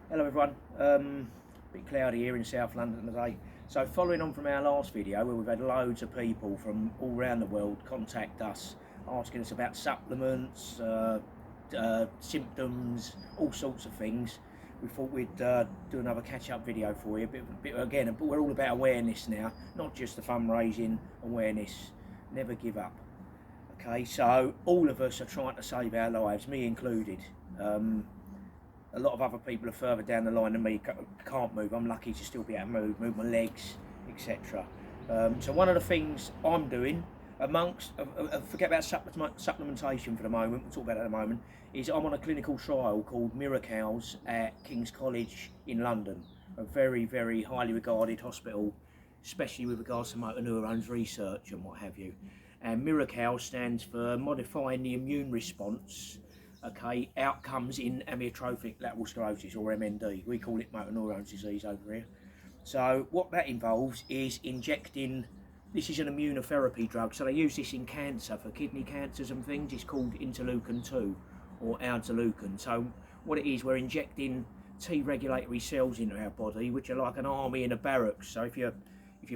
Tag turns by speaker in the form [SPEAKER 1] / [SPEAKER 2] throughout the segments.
[SPEAKER 1] Hello everyone, bit cloudy here in South London today. So following on from our last video where we've had loads of people from all around the world contact us asking us about supplements, symptoms, all sorts of things, we thought we'd do another catch-up video for you. Again, we're all about awareness now, not just the fundraising, awareness, never give up. Okay, so all of us are trying to save our lives, me included. A lot of other people are further down the line than me, can't move. I'm lucky to still be able to move my legs, etc. So one of the things I'm doing, amongst, forget about supplementation for the moment, we'll talk about that in a moment, is I'm on a clinical trial called Miracles at King's College in London, a very, very highly regarded hospital, especially with regards to motor neurons research and what have you. And Miracles stands for Modifying the Immune Response, okay, outcomes in amyotrophic lateral sclerosis, or MND. We call it motor neurones disease over here. So what that involves is injecting, this is an immunotherapy drug, so they use this in cancer, for kidney cancers and things. It's called interleukin 2 or aldesleukin. So what it is, we're injecting T regulatory cells into our body, which are like an army in a barracks. So if your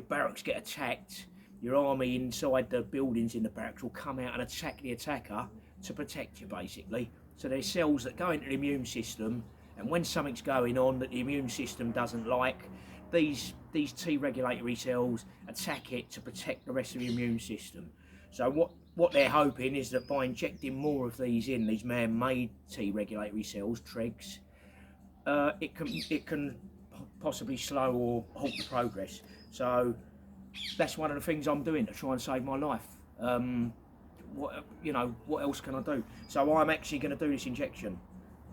[SPEAKER 1] barracks get attacked, your army inside the buildings in the barracks will come out and attack the attacker to protect you, basically. So there's cells that go into the immune system, and when something's going on that the immune system doesn't like, these T regulatory cells attack it to protect the rest of the immune system. So what they're hoping is that by injecting more of these in, these man-made T regulatory cells, TREGs, it can possibly slow or halt the progress. So that's one of the things I'm doing to try and save my life. What else can I do? So I'm actually going to do this injection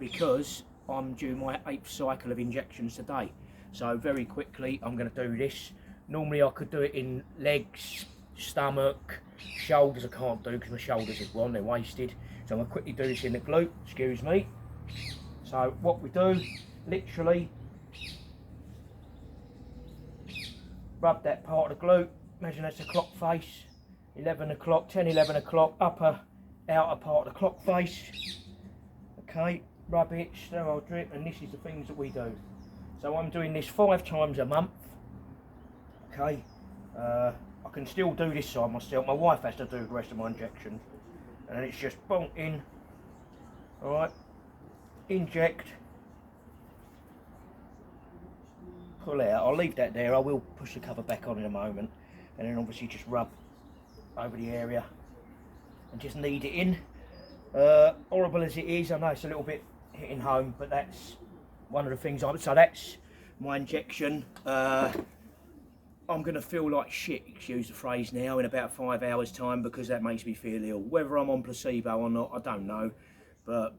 [SPEAKER 1] because I'm due my 8th cycle of injections today. So very quickly I'm going to do this. Normally I could do it in legs, stomach, shoulders. I can't do because my shoulders are gone, they're wasted. So I'm going to quickly do this in the glute, excuse me. So what we do, literally rub that part of the glute. Imagine that's a clock face. 11 o'clock, 10, 11 o'clock, upper, outer part of the clock face. Okay, rub it, sterile drip, and this is the things that we do. So I'm doing this 5 times a month. Okay, I can still do this side myself. My wife has to do the rest of my injections. And then it's just bonk in. Alright, inject. Pull out. I'll leave that there. I will push the cover back on in a moment. And then obviously just rub over the area and just knead it in. Horrible as it is, I know it's a little bit hitting home, but that's one of the things so that's my injection. I'm going to feel like shit, excuse the phrase, now in about 5 hours time, because that makes me feel ill. Whether I'm on placebo or not, I don't know, but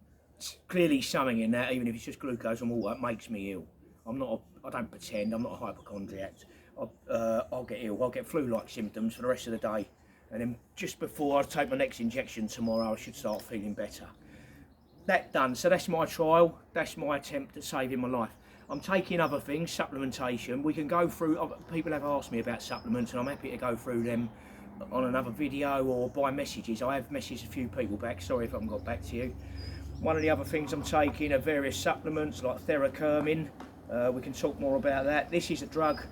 [SPEAKER 1] clearly something in that, even if it's just glucose and water, makes me ill. I don't pretend, I'm not a hypochondriac. I'll get ill, I'll get flu-like symptoms for the rest of the day. And then just before I take my next injection tomorrow, I should start feeling better. That done, so that's my trial, that's my attempt at saving my life. I'm taking other things, supplementation. We can go through, people have asked me about supplements and I'm happy to go through them on another video or by messages. I have messaged a few people back, sorry if I haven't got back to you. One of the other things I'm taking are various supplements like theracurmin. We can talk more about that. This is a drug,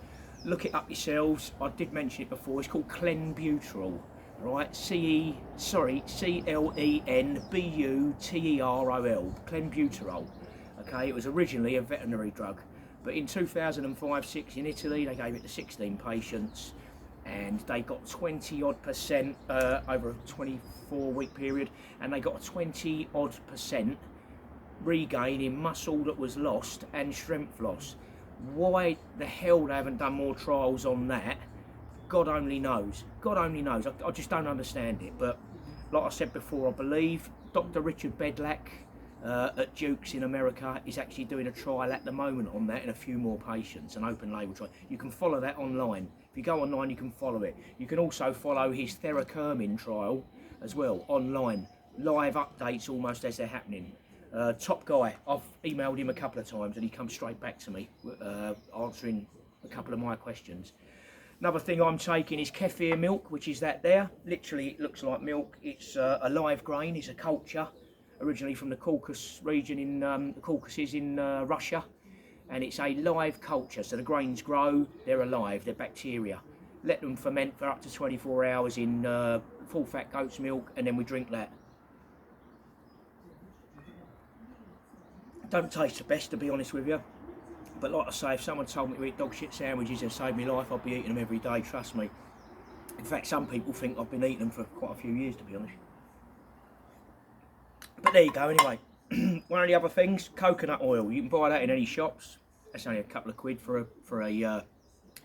[SPEAKER 1] look it up yourselves. I did mention it before. It's called clenbuterol, right? C-L-E-N-B-U-T-E-R-O-L, clenbuterol. Okay, it was originally a veterinary drug, but in 2005-6 in Italy, they gave it to 16 patients, and they got 20% over a 24-week period, and they got a 20% regain in muscle that was lost and strength loss. Why the hell they haven't done more trials on that, God only knows. God only knows. I just don't understand it. But like I said before, I believe Dr. Richard Bedlack at Duke's in America is actually doing a trial at the moment on that in a few more patients, an open label trial. You can follow that online. If you go online, you can follow it. You can also follow his theracurmin trial as well online. Live updates almost as they're happening. Top guy. I've emailed him a couple of times and he comes straight back to me answering a couple of my questions. Another thing I'm taking is kefir milk, which is that there. Literally, it looks like milk. It's a live grain. It's a culture, originally from the Caucasus region in the Caucasus in Russia. and it's a live culture, so the grains grow, they're alive, they're bacteria. Let them ferment for up to 24 hours in full fat goat's milk, and then we drink that. Don't taste the best, to be honest with you, but like I say, if someone told me to eat dog shit sandwiches and save my life, I'd be eating them every day, trust me. In fact, some people think I've been eating them for quite a few years, to be honest. But there you go, anyway. One of the other things, coconut oil. You can buy that in any shops. That's only a couple of quid for a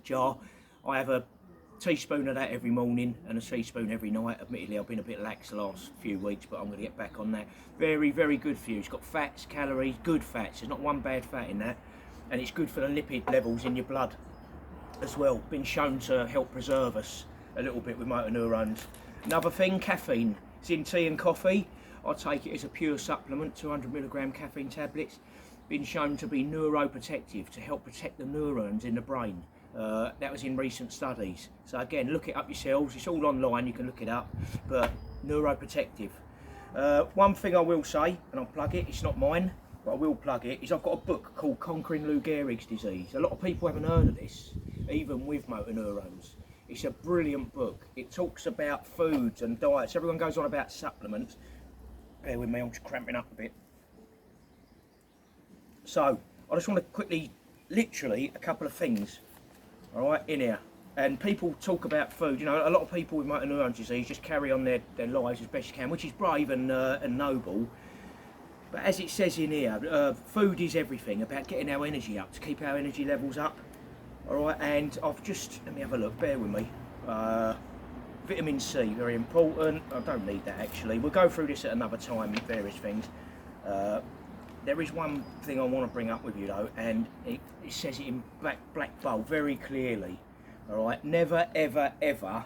[SPEAKER 1] jar. I have a teaspoon of that every morning and a teaspoon every night. Admittedly, I've been a bit lax the last few weeks, but I'm going to get back on that. Very, very good for you. It's got fats, calories, good fats. There's not one bad fat in that. And it's good for the lipid levels in your blood as well. Been shown to help preserve us a little bit with motor neurons. Another thing, caffeine. It's in tea and coffee. I take it as a pure supplement, 200mg caffeine tablets. Been shown to be neuroprotective, to help protect the neurons in the brain. That was in recent studies. So again, look it up yourselves. It's all online, you can look it up. But neuroprotective. One thing I will say, and I'll plug it, it's not mine, but I will plug it, is I've got a book called Conquering Lou Gehrig's Disease. A lot of people haven't heard of this, even with motor neurons. It's a brilliant book. It talks about foods and diets. Everyone goes on about supplements. Bear with me, I'm just cramping up a bit. So, I just want to quickly, literally, a couple of things, all right, in here. And people talk about food. You know, a lot of people with motor neuron disease just carry on their lives as best you can, which is brave and noble. But as it says in here, food is everything, about getting our energy up, to keep our energy levels up. All right, and I've just, let me have a look, bear with me. Vitamin C, very important. I don't need that actually. We'll go through this at another time, various things. There is one thing I want to bring up with you though, and it says it in black bold very clearly. All right, never ever ever,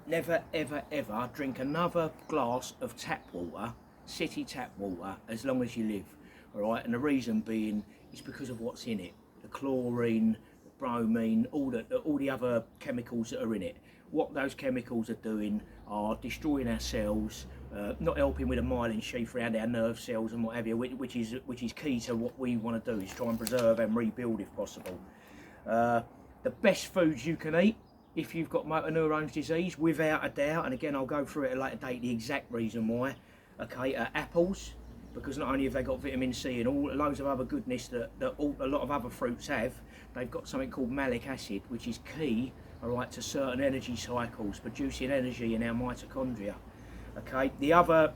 [SPEAKER 1] never ever ever drink another glass of tap water, city tap water, as long as you live. All right, and the reason being is because of what's in it, the chlorine, the bromine, all the other chemicals that are in it. What those chemicals are doing are destroying our cells, not helping with a myelin sheath around our nerve cells and what have you, which is key to what we want to do, is try and preserve and rebuild if possible. The best foods you can eat if you've got motor neurones disease, without a doubt, and again I'll go through it at a later date, the exact reason why. Okay, apples, because not only have they got vitamin C and all loads of other goodness that a lot of other fruits have, they've got something called malic acid, which is key, all right, to certain energy cycles, producing energy in our mitochondria. Okay, the other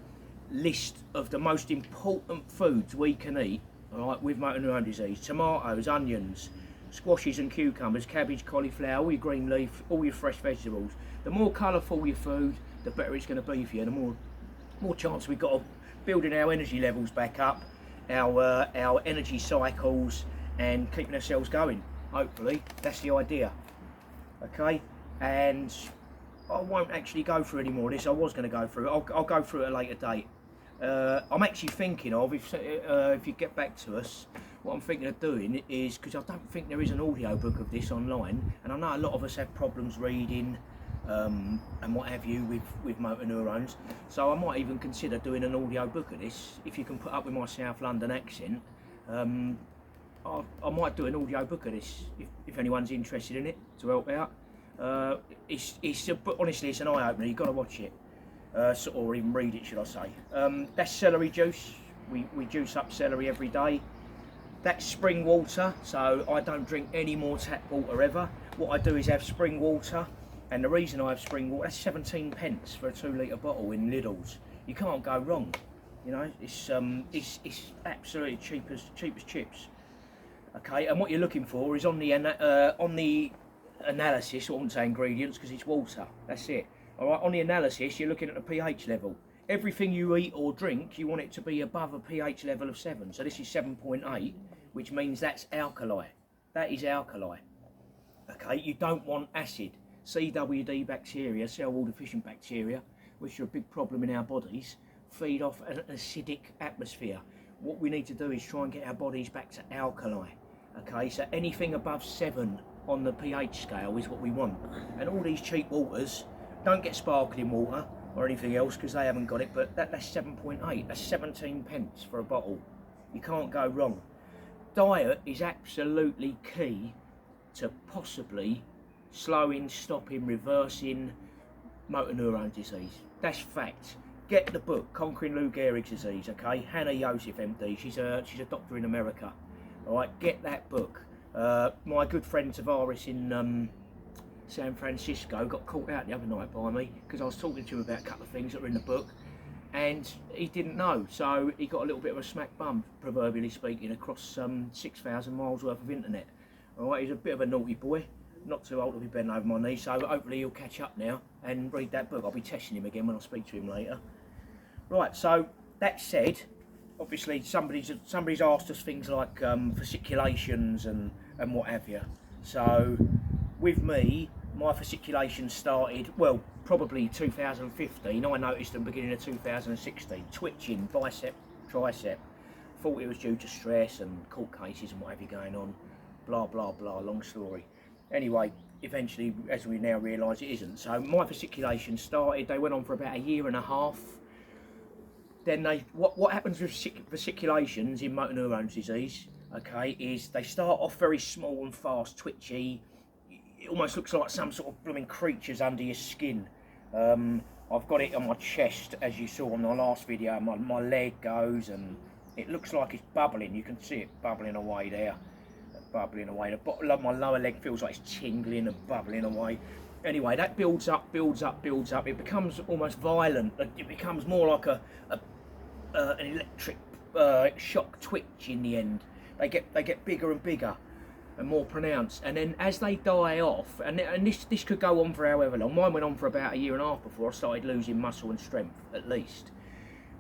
[SPEAKER 1] list of the most important foods we can eat, all right, with motor neuron disease: tomatoes, onions, squashes and cucumbers, cabbage, cauliflower, all your green leaf, all your fresh vegetables. The more colourful your food, the better it's going to be for you. The more chance we've got of building our energy levels back up, our energy cycles, and keeping ourselves going. Hopefully, that's the idea. Okay, and I won't actually go through any more of this. I was going to go through it. I'll go through it at a later date. I'm actually thinking of, if you get back to us, what I'm thinking of doing is, because I don't think there is an audio book of this online, and I know a lot of us have problems reading and what have you with motor neurons, so I might even consider doing an audio book of this. If you can put up with my South London accent, I might do an audio book of this if anyone's interested in it, to help out. But honestly, it's an eye-opener. You've got to watch it, or even read it, should I say. That's celery juice. We juice up celery every day. That's spring water, so I don't drink any more tap water ever. What I do is have spring water, and the reason I have spring water, that's 17p for a 2 litre bottle in Lidl's. You can't go wrong, you know. It's absolutely cheap as chips. Okay, and what you're looking for is on the analysis, I wouldn't say ingredients because it's water, that's it. All right, on the analysis, you're looking at the pH level. Everything you eat or drink, you want it to be above a pH level of 7. So this is 7.8, which means that's alkali. That is alkali. Okay, you don't want acid. CWD bacteria, cell wall deficient bacteria, which are a big problem in our bodies, feed off an acidic atmosphere. What we need to do is try and get our bodies back to alkali. Okay, so anything above 7 on the pH scale is what we want. And all these cheap waters, don't get sparkling water or anything else because they haven't got it, but that's 7.8, that's 17p for a bottle. You can't go wrong. diet is absolutely key to possibly slowing, stopping, reversing motor neurone disease. That's fact. Get the book, Conquering Lou Gehrig's Disease, okay? Hannah Joseph, MD. She's a doctor in America. All right, get that book. My good friend Tavares in San Francisco got caught out the other night by me because I was talking to him about a couple of things that were in the book, and he didn't know, so he got a little bit of a smack bum, proverbially speaking, across 6,000 miles worth of internet. All right, he's a bit of a naughty boy, not too old to be bent over my knee, so hopefully he'll catch up now and read that book. I'll be testing him again when I speak to him later. Right, so that said, obviously somebody's asked us things like fasciculations and what have you. So with me, my fasciculations started, well, probably 2015. I noticed them beginning of 2016, twitching, bicep, tricep. Thought it was due to stress and court cases and what have you going on, blah blah blah, long story. Anyway, eventually, as we now realise, it isn't. So my fasciculations started, they went on for about a year and a half. Then what happens with fasciculations in motor neurones disease, okay, is they start off very small and fast, twitchy. It almost looks like some sort of blooming creatures under your skin. I've got it on my chest, as you saw on the last video. My leg goes and it looks like it's bubbling. You can see it bubbling away there, bubbling away. The bottom of my lower leg feels like it's tingling and bubbling away. Anyway, that builds up, builds up, builds up. It becomes almost violent. It becomes more like an electric shock twitch in the end. They get bigger and bigger and more pronounced, and then as they die off, and this could go on for however long. Mine went on for about a year and a half before I started losing muscle and strength, at least.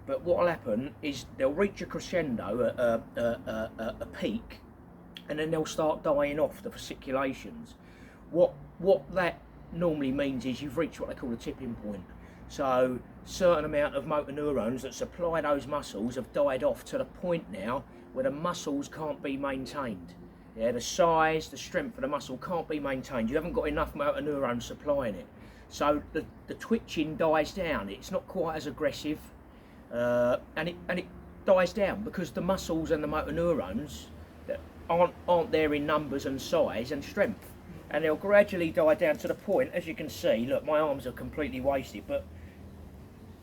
[SPEAKER 1] But what will happen is they'll reach a crescendo, a peak, and then they'll start dying off, the fasciculations. What that normally means is you've reached what they call a tipping point. So certain amount of motor neurons that supply those muscles have died off to the point now where the muscles can't be maintained. Yeah, the size, the strength of the muscle can't be maintained. You haven't got enough motor neurons supplying it. So the twitching dies down. It's not quite as aggressive, and it dies down because the muscles and the motor neurons that aren't there in numbers and size and strength. And they'll gradually die down to the point, as you can see, look, my arms are completely wasted, but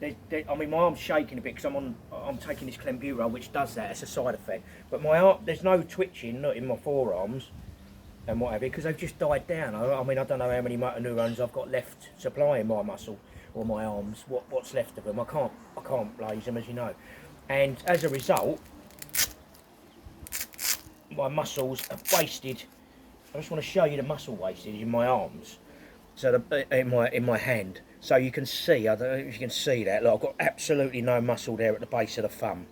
[SPEAKER 1] I mean, my arm's shaking a bit because I'm taking this clenbuterol, which does that. It's a side effect. But my arm, there's no twitching, not in my forearms and what have you, because they've just died down. I mean, I don't know how many motor neurons I've got left supplying my muscle or my arms. What's left of them? I can't blaze them, as you know. And as a result, my muscles have wasted. I just want to show you the muscle wastage in my arms. So in my hand. So you can see, I don't know if you can see that, look, I've got absolutely no muscle there at the base of the thumb.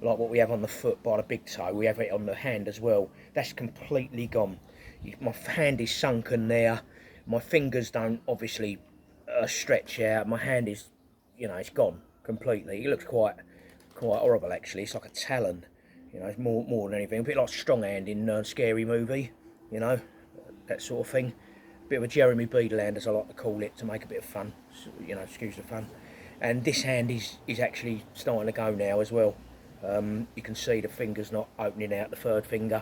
[SPEAKER 1] Like what we have on the foot by the big toe, we have it on the hand as well. That's completely gone. My hand is sunken there. My fingers don't obviously stretch out. My hand is, you know, it's gone completely. It looks quite horrible actually. It's like a talon, you know, it's more than anything. A bit like Strong Hand in Scary Movie, you know, that sort of thing. Bit of a Jeremy Beadle hand, as I like to call it, to make a bit of fun, you know, excuse the fun. And this hand is actually starting to go now as well. You can see the finger's not opening out, the third finger,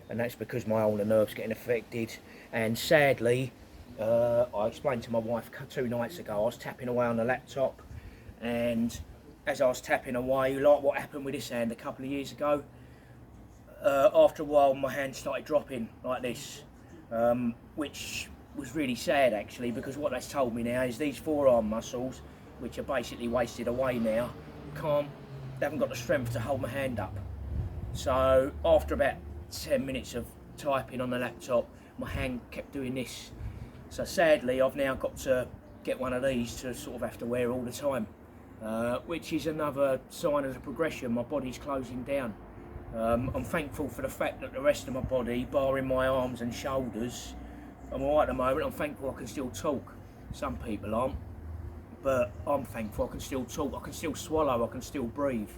[SPEAKER 1] and that's because my ulnar nerve's getting affected. And sadly, I explained to my wife 2 nights ago, I was tapping away on the laptop, and as I was tapping away, like what happened with this hand a couple of years ago, after a while my hand started dropping like this, which was really sad actually, because what that's told me now is these forearm muscles, which are basically wasted away now, they haven't got the strength to hold my hand up. So after about 10 minutes of typing on the laptop, my hand kept doing this. So sadly I've now got to get one of these to sort of have to wear all the time, which is another sign of the progression. My body's closing down. I'm thankful for the fact that the rest of my body, barring my arms and shoulders, I'm alright at the moment. I'm thankful I can still talk. Some people aren't, but I'm thankful I can still talk. I can still swallow, I can still breathe.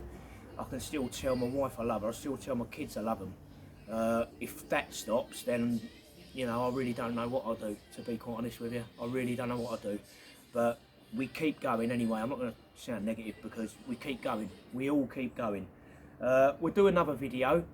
[SPEAKER 1] I can still tell my wife I love her, I still tell my kids I love them. If that stops, then, you know, I really don't know what I'll do, to be quite honest with you. I really don't know what I'll do. But we keep going anyway. I'm not going to sound negative, because we keep going. We all keep going. We'll do another video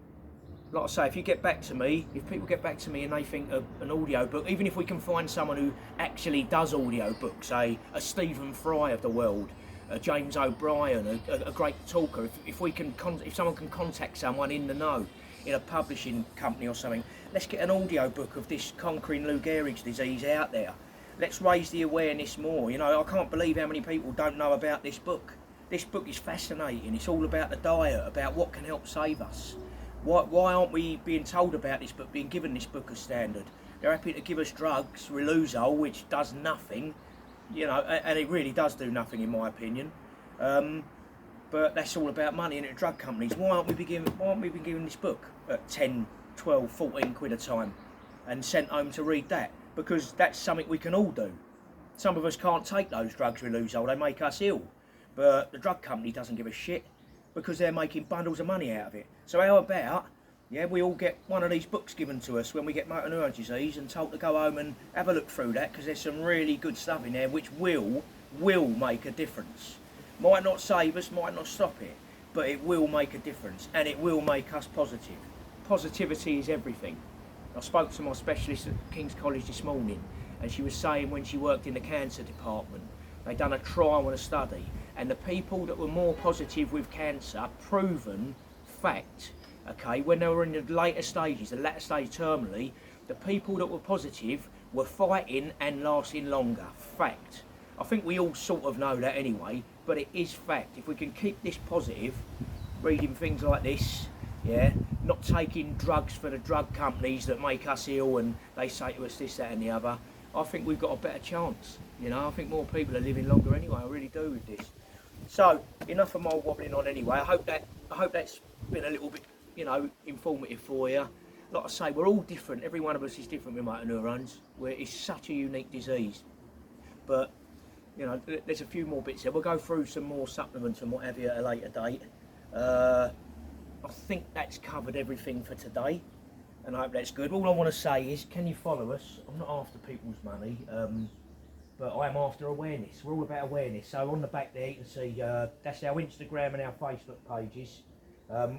[SPEAKER 1] like I say, if you get back to me, if people get back to me and they think of an audio book, even if we can find someone who actually does audio books, a Stephen Fry of the world, a James O'Brien, a great talker, if someone can contact someone in the know, in a publishing company or something, let's get an audio book of this conquering Lou Gehrig's disease out there. Let's raise the awareness more. You know, I can't believe how many people don't know about this book. This book is fascinating. It's all about the diet, about what can help save us. Why aren't we being told about this book, being given this book as standard? They're happy to give us drugs, Riluzole, which does nothing, you know, and it really does do nothing in my opinion. But that's all about money and drug companies. Why aren't we being given this book at 10, 12, 14 quid a time and sent home to read that? Because that's something we can all do. Some of us can't take those drugs, Riluzole, they make us ill. But the drug company doesn't give a shit, because they're making bundles of money out of it. So how about, yeah, we all get one of these books given to us when we get motor neuron disease and told to go home and have a look through that, because there's some really good stuff in there which will make a difference. Might not save us, might not stop it, but it will make a difference, and it will make us positive. Positivity is everything. I spoke to my specialist at King's College this morning, and she was saying when she worked in the cancer department, they'd done a trial and a study, and the people that were more positive with cancer, proven fact, okay, when they were in the later stages, the latter stage terminally, the people that were positive were fighting and lasting longer, fact. I think we all sort of know that anyway, but it is fact. If we can keep this positive, reading things like this, yeah, not taking drugs for the drug companies that make us ill and they say to us this, that and the other, I think we've got a better chance. You know, I think more people are living longer anyway, I really do with this. So, enough of my wobbling on anyway. I hope that's been a little bit, you know, informative for you. Like I say, we're all different. Every one of us is different with motor neurons. It's such a unique disease. But, you know, there's a few more bits here. We'll go through some more supplements and what have you at a later date. I think that's covered everything for today, and I hope that's good. All I want to say is, can you follow us? I'm not after people's money, but I am after awareness. We're all about awareness. So on the back there you can see that's our Instagram and our Facebook pages.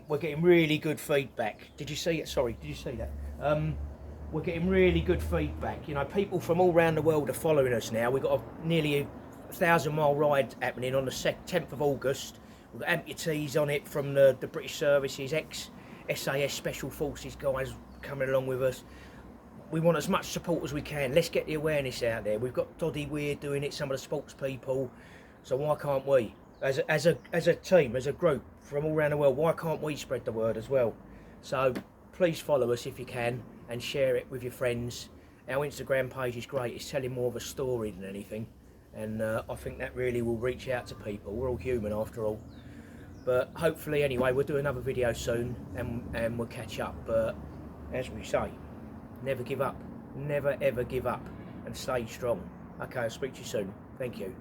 [SPEAKER 1] We're getting really good feedback. Did you see it? Sorry, did you see that? We're getting really good feedback. You know, people from all around the world are following us now. We've got nearly 1,000-mile ride happening on the 10th of August. We've got amputees on it from the British Services, ex-SAS Special Forces guys coming along with us. We want as much support as we can. Let's get the awareness out there. We've got Doddy Weir doing it, some of the sports people. So why can't we? As a team, as a group from all around the world, why can't we spread the word as well? So please follow us if you can and share it with your friends. Our Instagram page is great. It's telling more of a story than anything. And I think that really will reach out to people. We're all human after all. But hopefully, anyway, we'll do another video soon and we'll catch up. But as we say, never give up. Never ever give up and stay strong. Okay, I'll speak to you soon. Thank you.